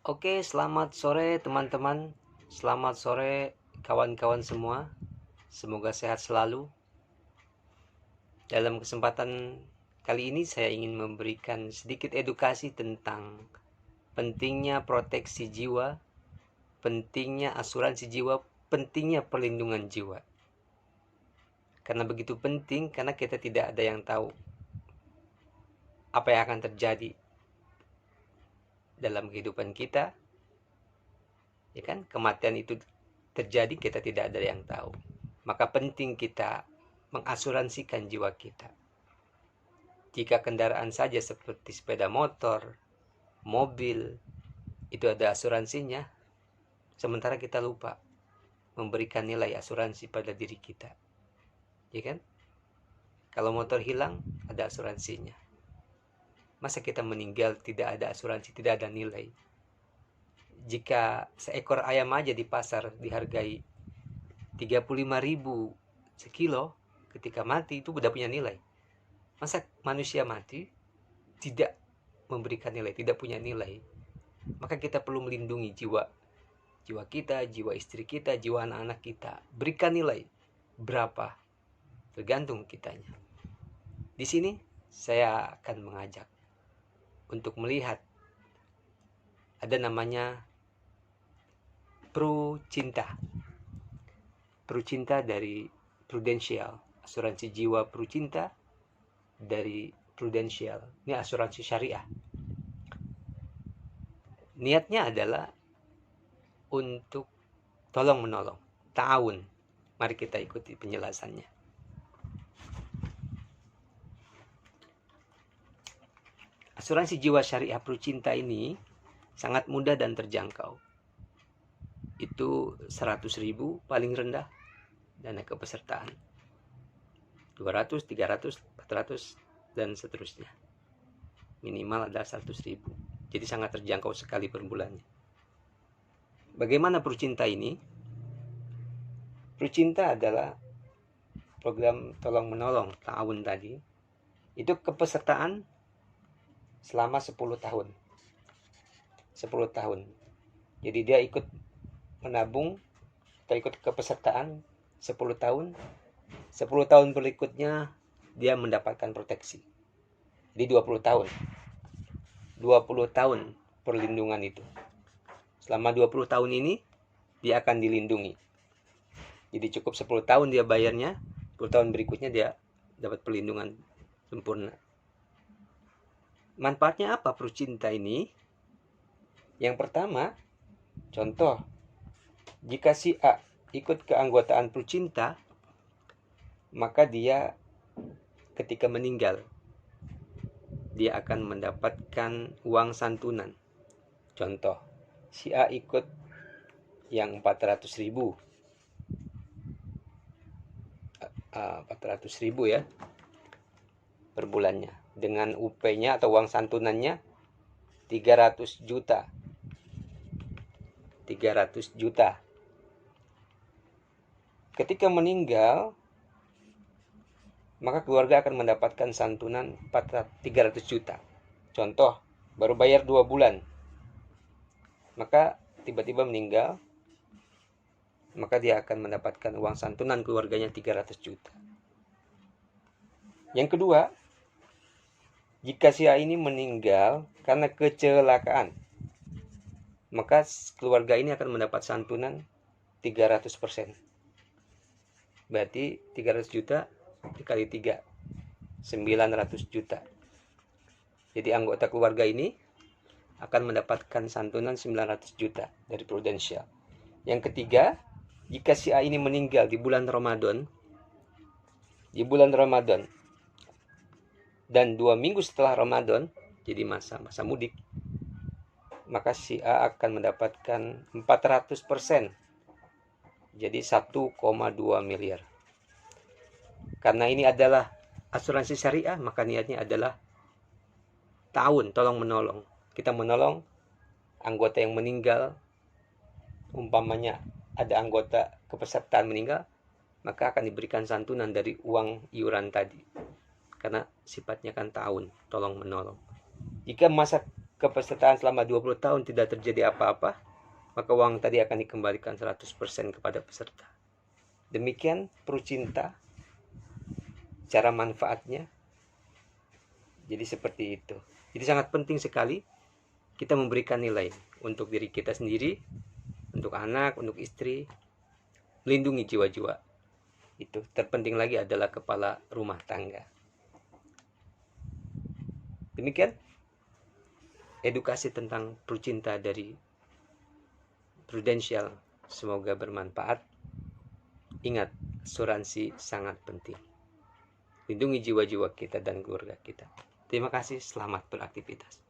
Oke, selamat sore teman-teman. Selamat sore kawan-kawan semua. Semoga sehat selalu. Dalam kesempatan kali ini saya ingin memberikan sedikit edukasi tentang pentingnya proteksi jiwa, pentingnya asuransi jiwa, pentingnya perlindungan jiwa. Karena begitu penting, karena kita tidak ada yang tahu apa yang akan terjadi dalam kehidupan kita. Ya kan, kematian itu terjadi, kita tidak ada yang tahu. Maka penting kita mengasuransikan jiwa kita. Jika kendaraan saja seperti sepeda motor, mobil, itu ada asuransinya, sementara kita lupa memberikan nilai asuransi pada diri kita. Ya kan? Kalau motor hilang, ada asuransinya. Masa kita meninggal tidak ada asuransi, tidak ada nilai? Jika seekor ayam aja di pasar dihargai 35.000 sekilo, ketika mati itu udah punya nilai. Masa manusia mati tidak memberikan nilai, tidak punya nilai? Maka kita perlu melindungi jiwa kita, jiwa istri kita, jiwa anak-anak kita. Berikan nilai berapa, tergantung kitanya. Di sini saya akan mengajak untuk melihat ada namanya Pru Cinta. Pru Cinta dari Prudential, asuransi jiwa Pru Cinta dari Prudential. Ini asuransi syariah. Niatnya adalah untuk tolong menolong, ta'awun. Mari kita ikuti penjelasannya. Asuransi jiwa syariah Pru Cinta ini sangat mudah dan terjangkau. Itu 100.000 paling rendah dana kepesertaan. 200, 300, 400 dan seterusnya. Minimal ada 100.000. Jadi sangat terjangkau sekali per bulannya. Bagaimana Pru Cinta ini? Pru Cinta adalah program tolong menolong, ta'awun tadi. Itu kepesertaan selama 10 tahun. 10 tahun. Jadi dia ikut menabung atau ikut kepesertaan 10 tahun. 10 tahun berikutnya dia mendapatkan proteksi. Jadi 20 tahun. 20 tahun perlindungan itu. Selama 20 tahun ini dia akan dilindungi. Jadi cukup 10 tahun dia bayarnya, 10 tahun berikutnya dia dapat perlindungan sempurna. Manfaatnya apa Pru Cinta ini? Yang pertama, contoh, jika si A ikut keanggotaan Pru Cinta, maka dia ketika meninggal, dia akan mendapatkan uang santunan. Contoh, si A ikut yang 400.000. 400.000 ya per bulannya. Dengan UP-nya atau uang santunannya 300 juta. 300 juta. Ketika meninggal, maka keluarga akan mendapatkan santunan 300 juta. Contoh, baru bayar 2 bulan. Maka tiba-tiba meninggal, maka dia akan mendapatkan uang santunan keluarganya 300 juta. Yang kedua, jika si A ini meninggal karena kecelakaan, maka keluarga ini akan mendapat santunan 300%. Berarti 300 juta dikali 3, 900 juta. Jadi anggota keluarga ini akan mendapatkan santunan 900 juta dari Prudential. Yang ketiga, jika si A ini meninggal di bulan Ramadan, dan 2 minggu setelah Ramadan, jadi masa mudik, maka si A akan mendapatkan 400%. Jadi 1,2 miliar. Karena ini adalah asuransi syariah, maka niatnya adalah ta'awun, tolong menolong. Kita menolong anggota yang meninggal. Umpamanya ada anggota kepesertaan meninggal, maka akan diberikan santunan dari uang iuran tadi. Karena sifatnya kan ta'awun, tolong menolong. Jika masa kepesertaan selama 20 tahun tidak terjadi apa-apa, maka uang tadi akan dikembalikan 100% kepada peserta. Demikian Prucinta, cara manfaatnya. Jadi seperti itu. Jadi sangat penting sekali kita memberikan nilai untuk diri kita sendiri, untuk anak, untuk istri, melindungi jiwa-jiwa. Itu terpenting lagi adalah kepala rumah tangga. Demikian edukasi tentang Prucinta dari Prudential. Semoga bermanfaat. Ingat, asuransi sangat penting. Lindungi jiwa-jiwa kita dan keluarga kita. Terima kasih, selamat beraktivitas.